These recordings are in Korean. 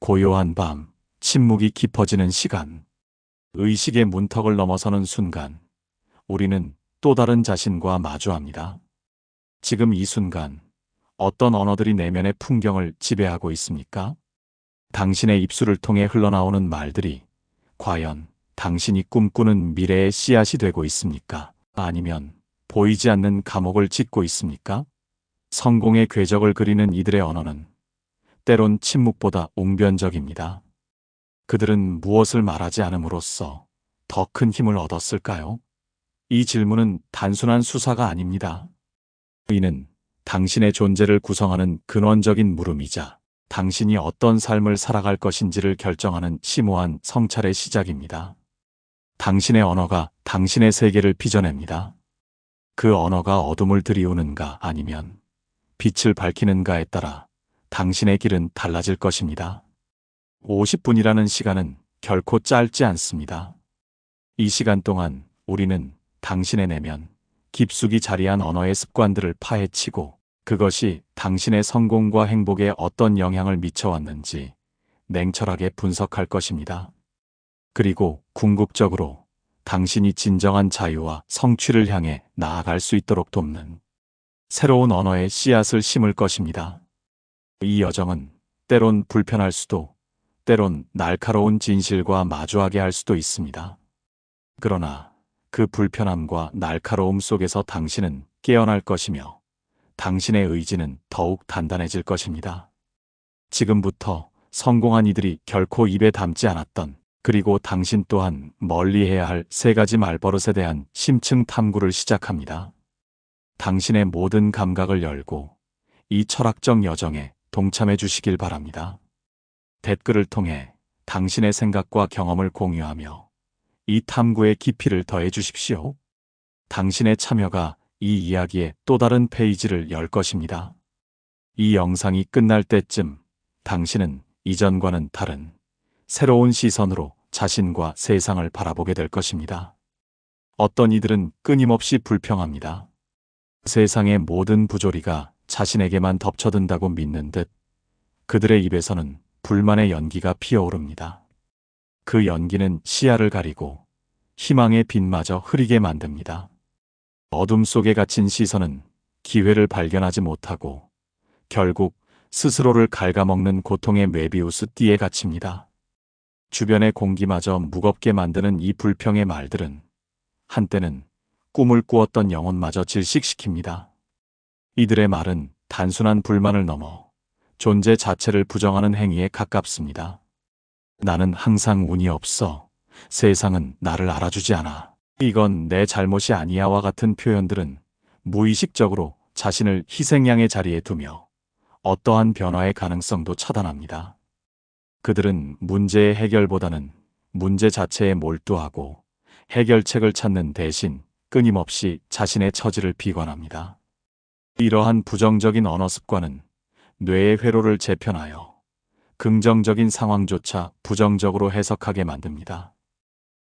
고요한 밤, 침묵이 깊어지는 시간, 의식의 문턱을 넘어서는 순간, 우리는 또 다른 자신과 마주합니다. 지금 이 순간, 어떤 언어들이 내면의 풍경을 지배하고 있습니까? 당신의 입술을 통해 흘러나오는 말들이 과연 당신이 꿈꾸는 미래의 씨앗이 되고 있습니까? 아니면 보이지 않는 감옥을 짓고 있습니까? 성공의 궤적을 그리는 이들의 언어는 때론 침묵보다 웅변적입니다. 그들은 무엇을 말하지 않음으로써 더 큰 힘을 얻었을까요? 이 질문은 단순한 수사가 아닙니다. 이는 당신의 존재를 구성하는 근원적인 물음이자 당신이 어떤 삶을 살아갈 것인지를 결정하는 심오한 성찰의 시작입니다. 당신의 언어가 당신의 세계를 빚어냅니다. 그 언어가 어둠을 들이우는가 아니면 빛을 밝히는가에 따라 당신의 길은 달라질 것입니다. 50분이라는 시간은 결코 짧지 않습니다. 이 시간 동안 우리는 당신의 내면, 깊숙이 자리한 언어의 습관들을 파헤치고 그것이 당신의 성공과 행복에 어떤 영향을 미쳐왔는지 냉철하게 분석할 것입니다. 그리고 궁극적으로 당신이 진정한 자유와 성취를 향해 나아갈 수 있도록 돕는 새로운 언어의 씨앗을 심을 것입니다. 이 여정은 때론 불편할 수도, 때론 날카로운 진실과 마주하게 할 수도 있습니다. 그러나 그 불편함과 날카로움 속에서 당신은 깨어날 것이며 당신의 의지는 더욱 단단해질 것입니다. 지금부터 성공한 이들이 결코 입에 담지 않았던 그리고 당신 또한 멀리해야 할 세 가지 말버릇에 대한 심층 탐구를 시작합니다. 당신의 모든 감각을 열고 이 철학적 여정에 동참해 주시길 바랍니다. 댓글을 통해 당신의 생각과 경험을 공유하며 이 탐구의 깊이를 더해 주십시오. 당신의 참여가 이 이야기의 또 다른 페이지를 열 것입니다. 이 영상이 끝날 때쯤 당신은 이전과는 다른 새로운 시선으로 자신과 세상을 바라보게 될 것입니다. 어떤 이들은 끊임없이 불평합니다. 세상의 모든 부조리가 자신에게만 덮쳐든다고 믿는 듯 그들의 입에서는 불만의 연기가 피어오릅니다. 그 연기는 시야를 가리고 희망의 빛마저 흐리게 만듭니다. 어둠 속에 갇힌 시선은 기회를 발견하지 못하고 결국 스스로를 갉아먹는 고통의 메비우스 띠에 갇힙니다. 주변의 공기마저 무겁게 만드는 이 불평의 말들은 한때는 꿈을 꾸었던 영혼마저 질식시킵니다. 이들의 말은 단순한 불만을 넘어 존재 자체를 부정하는 행위에 가깝습니다. 나는 항상 운이 없어. 세상은 나를 알아주지 않아. 이건 내 잘못이 아니야와 같은 표현들은 무의식적으로 자신을 희생양의 자리에 두며 어떠한 변화의 가능성도 차단합니다. 그들은 문제의 해결보다는 문제 자체에 몰두하고 해결책을 찾는 대신 끊임없이 자신의 처지를 비관합니다. 이러한 부정적인 언어 습관은 뇌의 회로를 재편하여 긍정적인 상황조차 부정적으로 해석하게 만듭니다.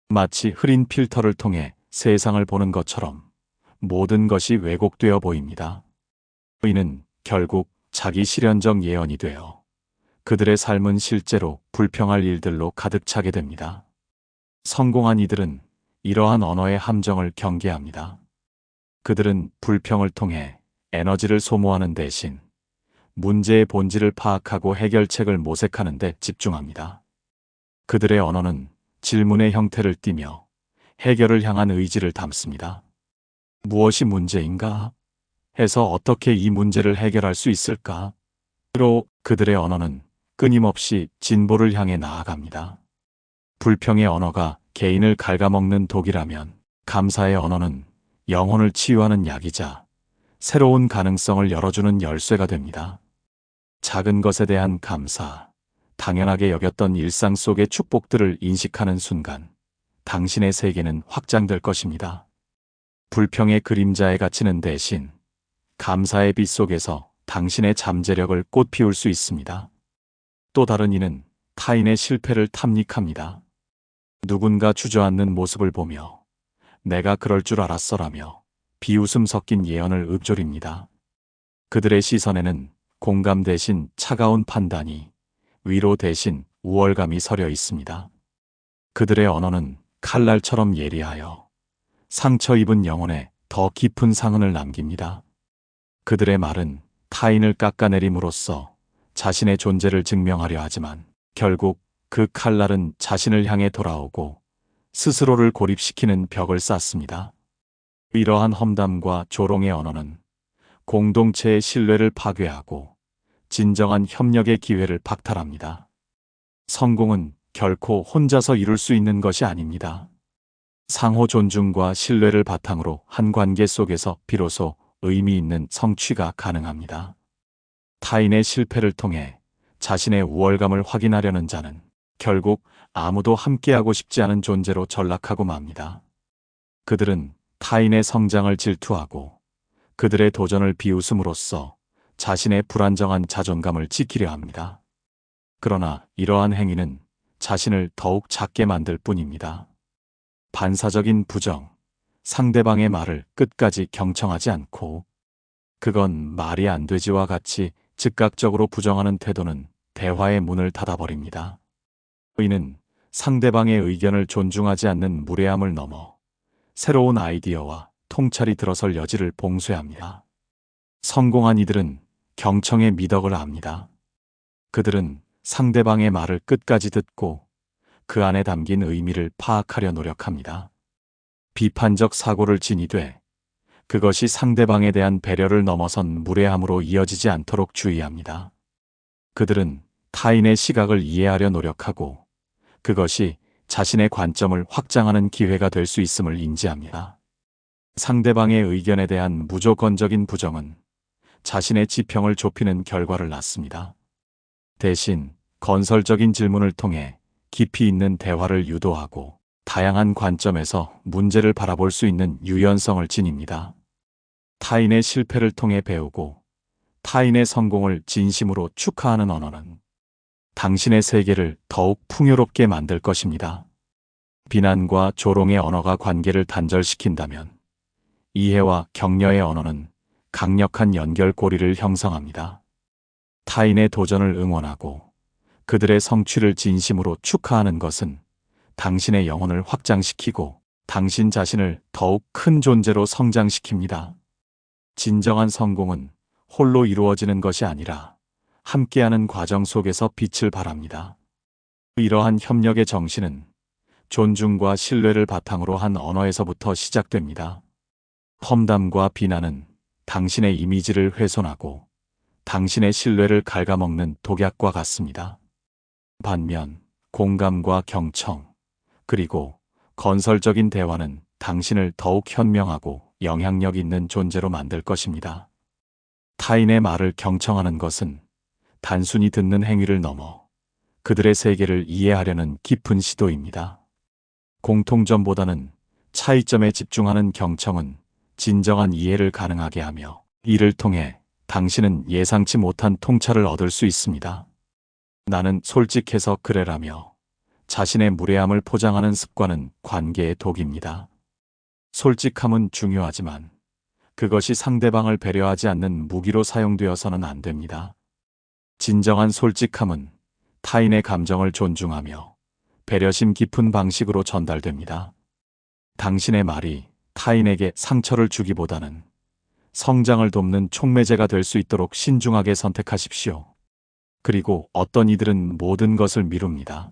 마치 흐린 필터를 통해 세상을 보는 것처럼 모든 것이 왜곡되어 보입니다. 이는 결국 자기 실현적 예언이 되어 그들의 삶은 실제로 불평할 일들로 가득 차게 됩니다. 성공한 이들은 이러한 언어의 함정을 경계합니다. 그들은 불평을 통해 에너지를 소모하는 대신 문제의 본질을 파악하고 해결책을 모색하는 데 집중합니다. 그들의 언어는 질문의 형태를 띠며 해결을 향한 의지를 담습니다. 무엇이 문제인가? 해서 어떻게 이 문제를 해결할 수 있을까? 로 그들의 언어는 끊임없이 진보를 향해 나아갑니다. 불평의 언어가 개인을 갉아먹는 독이라면 감사의 언어는 영혼을 치유하는 약이자 새로운 가능성을 열어주는 열쇠가 됩니다. 작은 것에 대한 감사, 당연하게 여겼던 일상 속의 축복들을 인식하는 순간 당신의 세계는 확장될 것입니다. 불평의 그림자에 갇히는 대신 감사의 빛 속에서 당신의 잠재력을 꽃피울 수 있습니다. 또 다른 이는 타인의 실패를 탐닉합니다. 누군가 주저앉는 모습을 보며 내가 그럴 줄 알았어라며 비웃음 섞인 예언을 읊조립니다. 그들의 시선에는 공감 대신 차가운 판단이, 위로 대신 우월감이 서려 있습니다. 그들의 언어는 칼날처럼 예리하여 상처 입은 영혼에 더 깊은 상흔을 남깁니다. 그들의 말은 타인을 깎아내림으로써 자신의 존재를 증명하려 하지만 결국 그 칼날은 자신을 향해 돌아오고 스스로를 고립시키는 벽을 쌓습니다. 이러한 험담과 조롱의 언어는 공동체의 신뢰를 파괴하고 진정한 협력의 기회를 박탈합니다. 성공은 결코 혼자서 이룰 수 있는 것이 아닙니다. 상호 존중과 신뢰를 바탕으로 한 관계 속에서 비로소 의미 있는 성취가 가능합니다. 타인의 실패를 통해 자신의 우월감을 확인하려는 자는 결국 아무도 함께하고 싶지 않은 존재로 전락하고 맙니다. 그들은 타인의 성장을 질투하고 그들의 도전을 비웃음으로써 자신의 불안정한 자존감을 지키려 합니다. 그러나 이러한 행위는 자신을 더욱 작게 만들 뿐입니다. 반사적인 부정, 상대방의 말을 끝까지 경청하지 않고 그건 말이 안 되지와 같이 즉각적으로 부정하는 태도는 대화의 문을 닫아버립니다. 이는 상대방의 의견을 존중하지 않는 무례함을 넘어 새로운 아이디어와 통찰이 들어설 여지를 봉쇄합니다. 성공한 이들은 경청의 미덕을 압니다. 그들은 상대방의 말을 끝까지 듣고 그 안에 담긴 의미를 파악하려 노력합니다. 비판적 사고를 지니되 그것이 상대방에 대한 배려를 넘어선 무례함으로 이어지지 않도록 주의합니다. 그들은 타인의 시각을 이해하려 노력하고 그것이 자신의 관점을 확장하는 기회가 될 수 있음을 인지합니다. 상대방의 의견에 대한 무조건적인 부정은 자신의 지평을 좁히는 결과를 낳습니다. 대신 건설적인 질문을 통해 깊이 있는 대화를 유도하고 다양한 관점에서 문제를 바라볼 수 있는 유연성을 지닙니다. 타인의 실패를 통해 배우고 타인의 성공을 진심으로 축하하는 언어는 당신의 세계를 더욱 풍요롭게 만들 것입니다. 비난과 조롱의 언어가 관계를 단절시킨다면 이해와 격려의 언어는 강력한 연결고리를 형성합니다. 타인의 도전을 응원하고 그들의 성취를 진심으로 축하하는 것은 당신의 영혼을 확장시키고 당신 자신을 더욱 큰 존재로 성장시킵니다. 진정한 성공은 홀로 이루어지는 것이 아니라 함께하는 과정 속에서 빛을 발합니다. 이러한 협력의 정신은 존중과 신뢰를 바탕으로 한 언어에서부터 시작됩니다. 험담과 비난은 당신의 이미지를 훼손하고 당신의 신뢰를 갉아먹는 독약과 같습니다. 반면 공감과 경청, 그리고 건설적인 대화는 당신을 더욱 현명하고 영향력 있는 존재로 만들 것입니다. 타인의 말을 경청하는 것은 단순히 듣는 행위를 넘어 그들의 세계를 이해하려는 깊은 시도입니다. 공통점보다는 차이점에 집중하는 경청은 진정한 이해를 가능하게 하며 이를 통해 당신은 예상치 못한 통찰을 얻을 수 있습니다. 나는 솔직해서 그래라며 자신의 무례함을 포장하는 습관은 관계의 독입니다. 솔직함은 중요하지만 그것이 상대방을 배려하지 않는 무기로 사용되어서는 안 됩니다. 진정한 솔직함은 타인의 감정을 존중하며 배려심 깊은 방식으로 전달됩니다. 당신의 말이 타인에게 상처를 주기보다는 성장을 돕는 촉매제가 될 수 있도록 신중하게 선택하십시오. 그리고 어떤 이들은 모든 것을 미룹니다.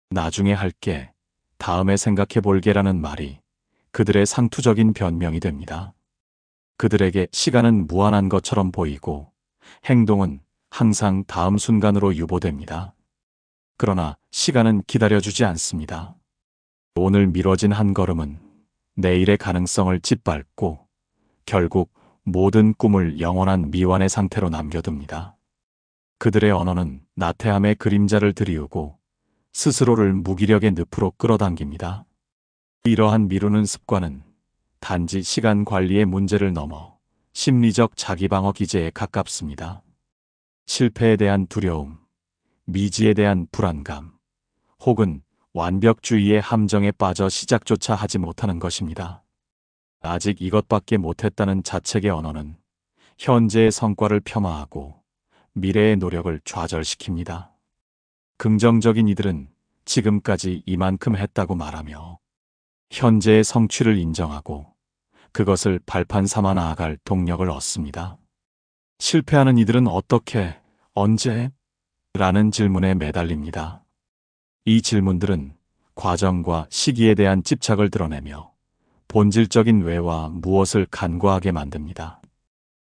나중에 할게, 다음에 생각해 볼게라는 말이 그들의 상투적인 변명이 됩니다. 그들에게 시간은 무한한 것처럼 보이고 행동은 항상 다음 순간으로 유보됩니다. 그러나 시간은 기다려주지 않습니다. 오늘 미뤄진 한 걸음은 내일의 가능성을 짓밟고 결국 모든 꿈을 영원한 미완의 상태로 남겨둡니다. 그들의 언어는 나태함의 그림자를 드리우고 스스로를 무기력의 늪으로 끌어당깁니다. 이러한 미루는 습관은 단지 시간 관리의 문제를 넘어 심리적 자기방어 기제에 가깝습니다. 실패에 대한 두려움, 미지에 대한 불안감, 혹은 완벽주의의 함정에 빠져 시작조차 하지 못하는 것입니다. 아직 이것밖에 못했다는 자책의 언어는 현재의 성과를 폄하하고 미래의 노력을 좌절시킵니다. 긍정적인 이들은 지금까지 이만큼 했다고 말하며 현재의 성취를 인정하고 그것을 발판 삼아 나아갈 동력을 얻습니다. 실패하는 이들은 어떻게, 언제? 라는 질문에 매달립니다. 이 질문들은 과정과 시기에 대한 집착을 드러내며 본질적인 왜와 무엇을 간과하게 만듭니다.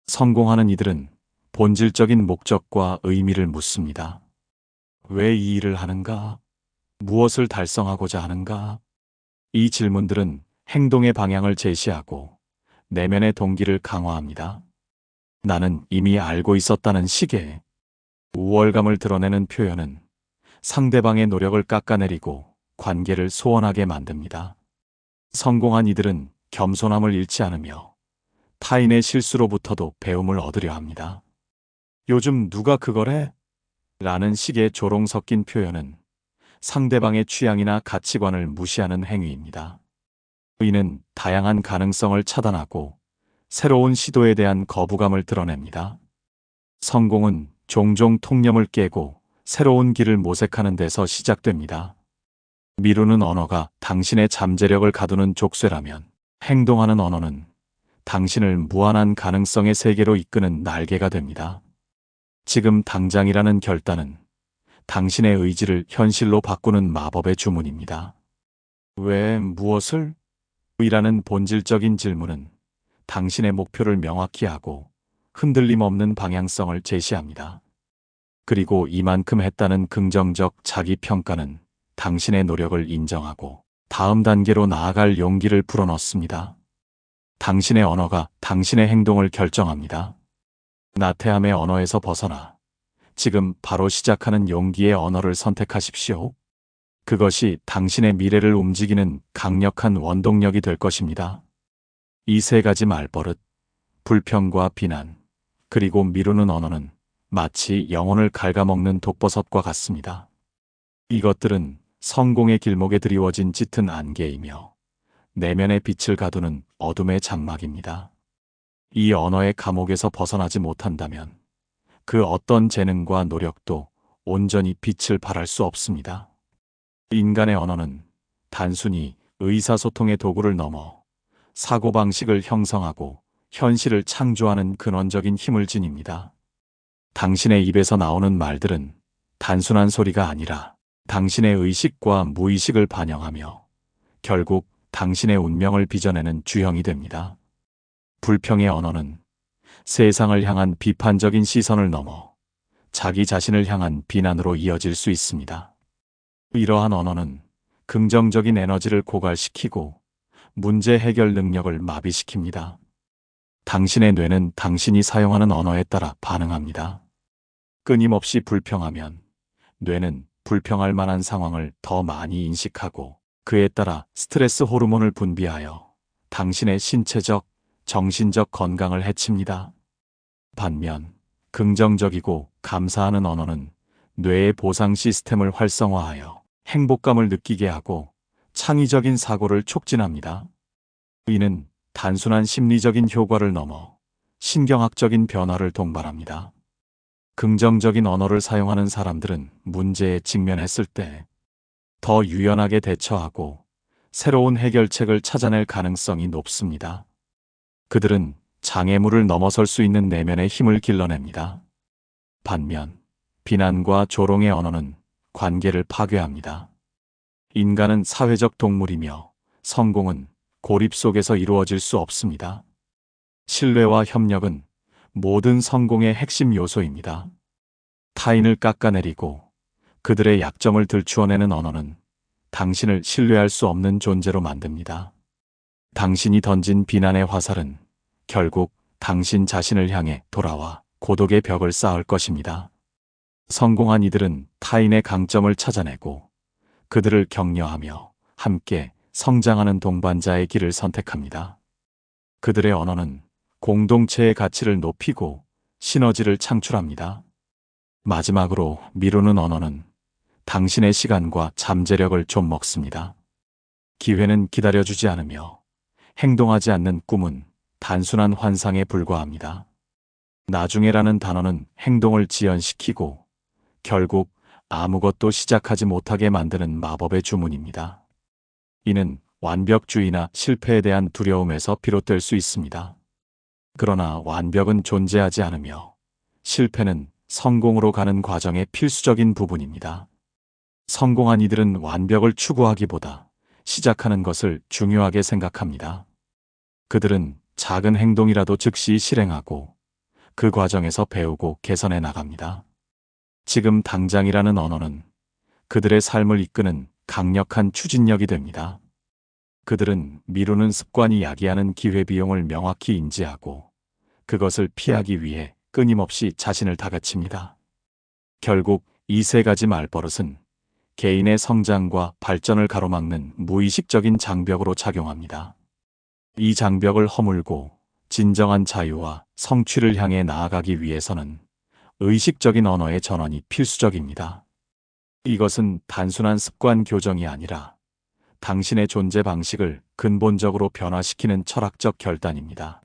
성공하는 이들은 본질적인 목적과 의미를 묻습니다. 왜 이 일을 하는가? 무엇을 달성하고자 하는가? 이 질문들은 행동의 방향을 제시하고 내면의 동기를 강화합니다. 나는 이미 알고 있었다는 식의 우월감을 드러내는 표현은 상대방의 노력을 깎아내리고 관계를 소원하게 만듭니다. 성공한 이들은 겸손함을 잃지 않으며 타인의 실수로부터도 배움을 얻으려 합니다. 요즘 누가 그걸 해? 라는 식의 조롱 섞인 표현은 상대방의 취향이나 가치관을 무시하는 행위입니다. 이는 다양한 가능성을 차단하고 새로운 시도에 대한 거부감을 드러냅니다. 성공은 종종 통념을 깨고 새로운 길을 모색하는 데서 시작됩니다. 미루는 언어가 당신의 잠재력을 가두는 족쇄라면 행동하는 언어는 당신을 무한한 가능성의 세계로 이끄는 날개가 됩니다. 지금 당장이라는 결단은 당신의 의지를 현실로 바꾸는 마법의 주문입니다. 왜, 무엇을? 이라는 본질적인 질문은 당신의 목표를 명확히 하고 흔들림 없는 방향성을 제시합니다. 그리고 이만큼 했다는 긍정적 자기평가는 당신의 노력을 인정하고 다음 단계로 나아갈 용기를 불어넣습니다. 당신의 언어가 당신의 행동을 결정합니다. 나태함의 언어에서 벗어나 지금 바로 시작하는 용기의 언어를 선택하십시오. 그것이 당신의 미래를 움직이는 강력한 원동력이 될 것입니다. 이 세 가지 말버릇, 불평과 비난, 그리고 미루는 언어는 마치 영혼을 갉아먹는 독버섯과 같습니다. 이것들은 성공의 길목에 드리워진 짙은 안개이며 내면의 빛을 가두는 어둠의 장막입니다. 이 언어의 감옥에서 벗어나지 못한다면 그 어떤 재능과 노력도 온전히 빛을 발할 수 없습니다. 인간의 언어는 단순히 의사소통의 도구를 넘어 사고방식을 형성하고 현실을 창조하는 근원적인 힘을 지닙니다. 당신의 입에서 나오는 말들은 단순한 소리가 아니라 당신의 의식과 무의식을 반영하며 결국 당신의 운명을 빚어내는 주형이 됩니다. 불평의 언어는 세상을 향한 비판적인 시선을 넘어 자기 자신을 향한 비난으로 이어질 수 있습니다. 이러한 언어는 긍정적인 에너지를 고갈시키고 문제 해결 능력을 마비시킵니다. 당신의 뇌는 당신이 사용하는 언어에 따라 반응합니다. 끊임없이 불평하면 뇌는 불평할 만한 상황을 더 많이 인식하고 그에 따라 스트레스 호르몬을 분비하여 당신의 신체적, 정신적 건강을 해칩니다. 반면 긍정적이고 감사하는 언어는 뇌의 보상 시스템을 활성화하여 행복감을 느끼게 하고 창의적인 사고를 촉진합니다. 이는 단순한 심리적인 효과를 넘어 신경학적인 변화를 동반합니다. 긍정적인 언어를 사용하는 사람들은 문제에 직면했을 때 더 유연하게 대처하고 새로운 해결책을 찾아낼 가능성이 높습니다. 그들은 장애물을 넘어설 수 있는 내면의 힘을 길러냅니다. 반면 비난과 조롱의 언어는 관계를 파괴합니다. 인간은 사회적 동물이며 성공은 고립 속에서 이루어질 수 없습니다. 신뢰와 협력은 모든 성공의 핵심 요소입니다. 타인을 깎아내리고 그들의 약점을 들추어내는 언어는 당신을 신뢰할 수 없는 존재로 만듭니다. 당신이 던진 비난의 화살은 결국 당신 자신을 향해 돌아와 고독의 벽을 쌓을 것입니다. 성공한 이들은 타인의 강점을 찾아내고 그들을 격려하며 함께 성장하는 동반자의 길을 선택합니다. 그들의 언어는 공동체의 가치를 높이고 시너지를 창출합니다. 마지막으로 미루는 언어는 당신의 시간과 잠재력을 좀 먹습니다. 기회는 기다려주지 않으며 행동하지 않는 꿈은 단순한 환상에 불과합니다. 나중에라는 단어는 행동을 지연시키고 결국 아무것도 시작하지 못하게 만드는 마법의 주문입니다. 이는 완벽주의나 실패에 대한 두려움에서 비롯될 수 있습니다. 그러나 완벽은 존재하지 않으며 실패는 성공으로 가는 과정의 필수적인 부분입니다. 성공한 이들은 완벽을 추구하기보다 시작하는 것을 중요하게 생각합니다. 그들은 작은 행동이라도 즉시 실행하고 그 과정에서 배우고 개선해 나갑니다. 지금 당장이라는 언어는 그들의 삶을 이끄는 강력한 추진력이 됩니다. 그들은 미루는 습관이 야기하는 기회비용을 명확히 인지하고 그것을 피하기 위해 끊임없이 자신을 다그칩니다. 결국 이 세 가지 말버릇은 개인의 성장과 발전을 가로막는 무의식적인 장벽으로 작용합니다. 이 장벽을 허물고 진정한 자유와 성취를 향해 나아가기 위해서는 의식적인 언어의 전환이 필수적입니다. 이것은 단순한 습관 교정이 아니라 당신의 존재 방식을 근본적으로 변화시키는 철학적 결단입니다.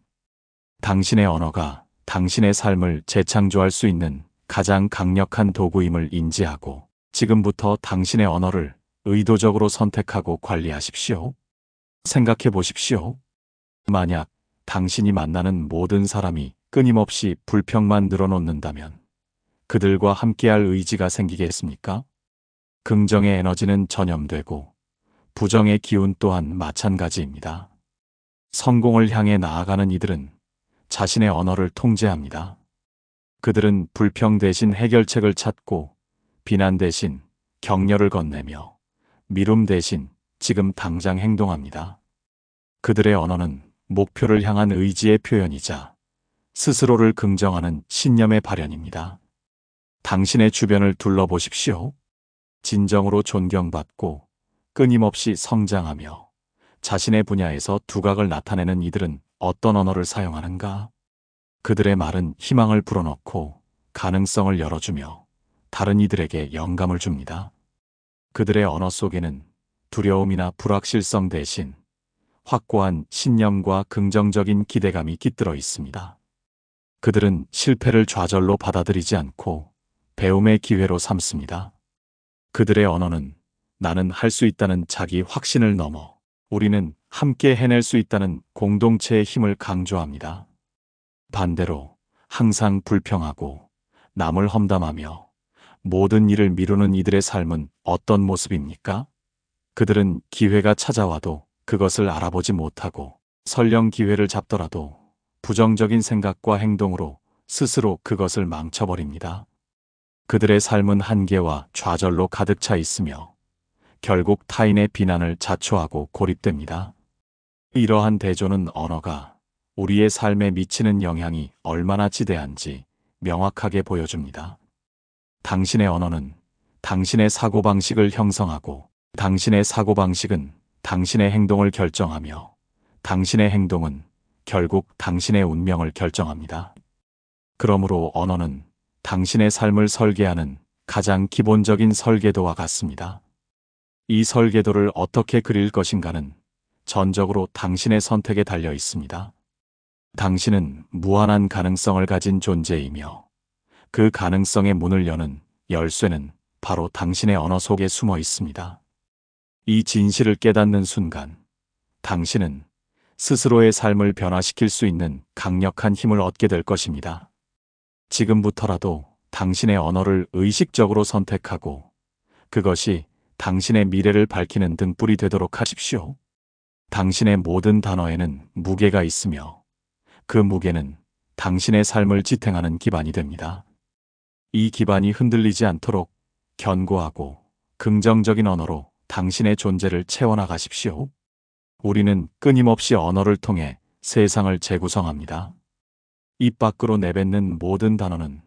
당신의 언어가 당신의 삶을 재창조할 수 있는 가장 강력한 도구임을 인지하고 지금부터 당신의 언어를 의도적으로 선택하고 관리하십시오. 생각해 보십시오. 만약 당신이 만나는 모든 사람이 끊임없이 불평만 늘어놓는다면 그들과 함께할 의지가 생기겠습니까? 긍정의 에너지는 전염되고 부정의 기운 또한 마찬가지입니다. 성공을 향해 나아가는 이들은 자신의 언어를 통제합니다. 그들은 불평 대신 해결책을 찾고 비난 대신 격려를 건네며 미움 대신 지금 당장 행동합니다. 그들의 언어는 목표를 향한 의지의 표현이자 스스로를 긍정하는 신념의 발현입니다. 당신의 주변을 둘러보십시오. 진정으로 존경받고 끊임없이 성장하며 자신의 분야에서 두각을 나타내는 이들은 어떤 언어를 사용하는가? 그들의 말은 희망을 불어넣고 가능성을 열어주며 다른 이들에게 영감을 줍니다. 그들의 언어 속에는 두려움이나 불확실성 대신 확고한 신념과 긍정적인 기대감이 깃들어 있습니다. 그들은 실패를 좌절로 받아들이지 않고 배움의 기회로 삼습니다. 그들의 언어는 나는 할 수 있다는 자기 확신을 넘어 우리는 함께 해낼 수 있다는 공동체의 힘을 강조합니다. 반대로 항상 불평하고 남을 험담하며 모든 일을 미루는 이들의 삶은 어떤 모습입니까? 그들은 기회가 찾아와도 그것을 알아보지 못하고 설령 기회를 잡더라도 부정적인 생각과 행동으로 스스로 그것을 망쳐버립니다. 그들의 삶은 한계와 좌절로 가득 차 있으며 결국 타인의 비난을 자초하고 고립됩니다. 이러한 대조는 언어가 우리의 삶에 미치는 영향이 얼마나 지대한지 명확하게 보여줍니다. 당신의 언어는 당신의 사고방식을 형성하고 당신의 사고방식은 당신의 행동을 결정하며 당신의 행동은 결국 당신의 운명을 결정합니다. 그러므로 언어는 당신의 삶을 설계하는 가장 기본적인 설계도와 같습니다. 이 설계도를 어떻게 그릴 것인가는 전적으로 당신의 선택에 달려 있습니다. 당신은 무한한 가능성을 가진 존재이며 그 가능성의 문을 여는 열쇠는 바로 당신의 언어 속에 숨어 있습니다. 이 진실을 깨닫는 순간 당신은 스스로의 삶을 변화시킬 수 있는 강력한 힘을 얻게 될 것입니다. 지금부터라도 당신의 언어를 의식적으로 선택하고 그것이 당신의 미래를 밝히는 등불이 되도록 하십시오. 당신의 모든 단어에는 무게가 있으며 그 무게는 당신의 삶을 지탱하는 기반이 됩니다. 이 기반이 흔들리지 않도록 견고하고 긍정적인 언어로 당신의 존재를 채워나가십시오. 우리는 끊임없이 언어를 통해 세상을 재구성합니다. 입 밖으로 내뱉는 모든 단어는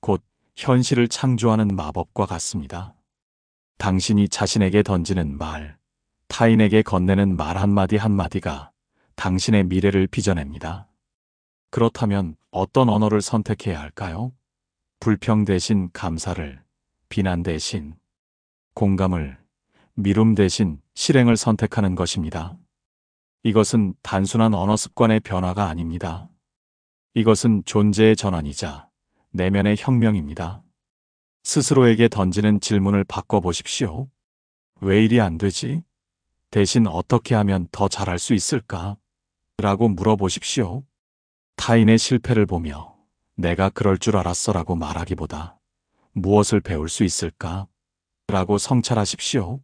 곧 현실을 창조하는 마법과 같습니다. 당신이 자신에게 던지는 말, 타인에게 건네는 말 한마디 한마디가 당신의 미래를 빚어냅니다. 그렇다면 어떤 언어를 선택해야 할까요? 불평 대신 감사를, 비난 대신 공감을, 미움 대신 실행을 선택하는 것입니다. 이것은 단순한 언어 습관의 변화가 아닙니다. 이것은 존재의 전환이자 내면의 혁명입니다. 스스로에게 던지는 질문을 바꿔보십시오. 왜 일이 안 되지? 대신 어떻게 하면 더 잘할 수 있을까? 라고 물어보십시오. 타인의 실패를 보며 내가 그럴 줄 알았어라고 말하기보다 무엇을 배울 수 있을까? 라고 성찰하십시오.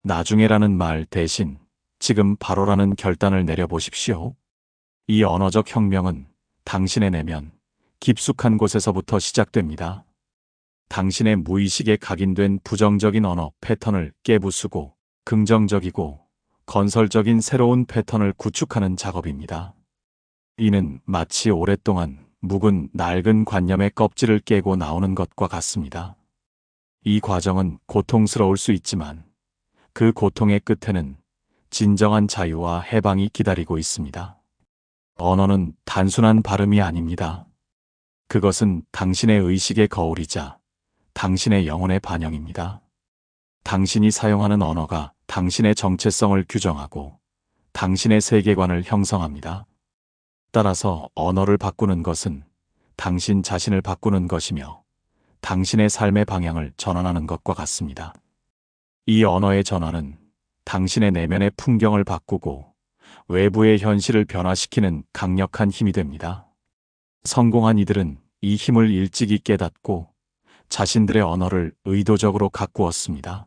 나중에라는 말 대신 지금 바로라는 결단을 내려보십시오. 이 언어적 혁명은 당신의 내면 깊숙한 곳에서부터 시작됩니다. 당신의 무의식에 각인된 부정적인 언어 패턴을 깨부수고 긍정적이고 건설적인 새로운 패턴을 구축하는 작업입니다. 이는 마치 오랫동안 묵은 낡은 관념의 껍질을 깨고 나오는 것과 같습니다. 이 과정은 고통스러울 수 있지만 그 고통의 끝에는 진정한 자유와 해방이 기다리고 있습니다. 언어는 단순한 발음이 아닙니다. 그것은 당신의 의식의 거울이자 당신의 영혼의 반영입니다. 당신이 사용하는 언어가 당신의 정체성을 규정하고 당신의 세계관을 형성합니다. 따라서 언어를 바꾸는 것은 당신 자신을 바꾸는 것이며 당신의 삶의 방향을 전환하는 것과 같습니다. 이 언어의 전환은 당신의 내면의 풍경을 바꾸고 외부의 현실을 변화시키는 강력한 힘이 됩니다. 성공한 이들은 이 힘을 일찍이 깨닫고 자신들의 언어를 의도적으로 가꾸었습니다.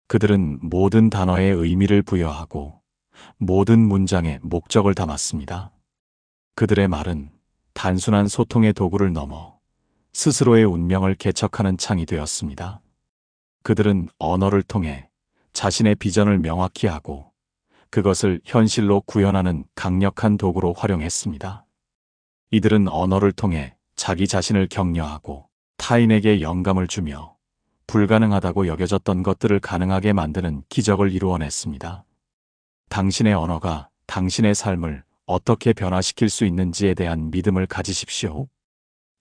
그들은 모든 단어에 의미를 부여하고 모든 문장에 목적을 담았습니다. 그들의 말은 단순한 소통의 도구를 넘어 스스로의 운명을 개척하는 창이 되었습니다. 그들은 언어를 통해 자신의 비전을 명확히 하고 그것을 현실로 구현하는 강력한 도구로 활용했습니다. 이들은 언어를 통해 자기 자신을 격려하고 타인에게 영감을 주며 불가능하다고 여겨졌던 것들을 가능하게 만드는 기적을 이루어냈습니다. 당신의 언어가 당신의 삶을 어떻게 변화시킬 수 있는지에 대한 믿음을 가지십시오.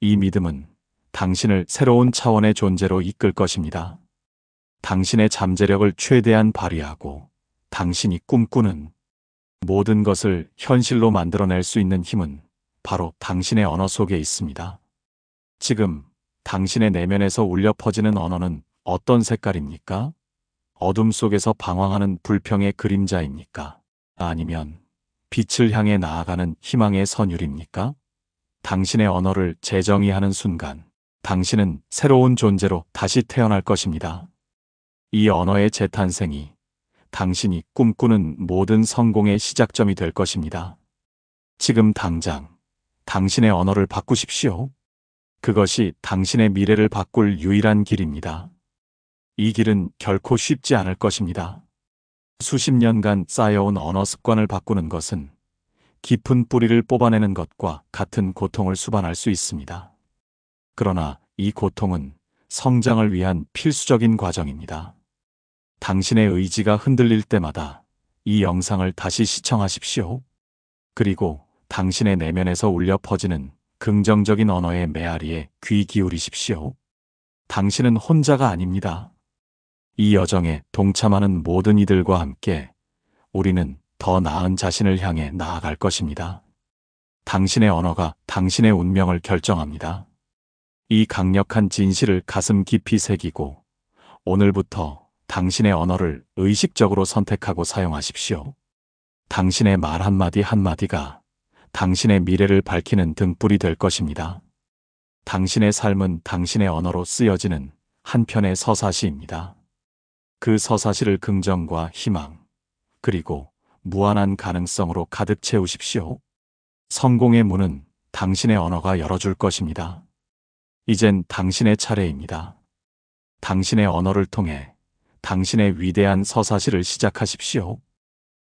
이 믿음은 당신을 새로운 차원의 존재로 이끌 것입니다. 당신의 잠재력을 최대한 발휘하고 당신이 꿈꾸는 모든 것을 현실로 만들어낼 수 있는 힘은 바로 당신의 언어 속에 있습니다. 지금 당신의 내면에서 울려 퍼지는 언어는 어떤 색깔입니까? 어둠 속에서 방황하는 불평의 그림자입니까? 아니면 빛을 향해 나아가는 희망의 선율입니까? 당신의 언어를 재정의하는 순간 당신은 새로운 존재로 다시 태어날 것입니다. 이 언어의 재탄생이 당신이 꿈꾸는 모든 성공의 시작점이 될 것입니다. 지금 당장 당신의 언어를 바꾸십시오. 그것이 당신의 미래를 바꿀 유일한 길입니다. 이 길은 결코 쉽지 않을 것입니다. 수십 년간 쌓여온 언어 습관을 바꾸는 것은 깊은 뿌리를 뽑아내는 것과 같은 고통을 수반할 수 있습니다. 그러나 이 고통은 성장을 위한 필수적인 과정입니다. 당신의 의지가 흔들릴 때마다 이 영상을 다시 시청하십시오. 그리고 당신의 내면에서 울려 퍼지는 긍정적인 언어의 메아리에 귀 기울이십시오. 당신은 혼자가 아닙니다. 이 여정에 동참하는 모든 이들과 함께 우리는 더 나은 자신을 향해 나아갈 것입니다. 당신의 언어가 당신의 운명을 결정합니다. 이 강력한 진실을 가슴 깊이 새기고 오늘부터 당신의 언어를 의식적으로 선택하고 사용하십시오. 당신의 말 한마디 한마디가 당신의 미래를 밝히는 등불이 될 것입니다. 당신의 삶은 당신의 언어로 쓰여지는 한 편의 서사시입니다. 그 서사시를 긍정과 희망, 그리고 무한한 가능성으로 가득 채우십시오. 성공의 문은 당신의 언어가 열어줄 것입니다. 이젠 당신의 차례입니다. 당신의 언어를 통해 당신의 위대한 서사시를 시작하십시오.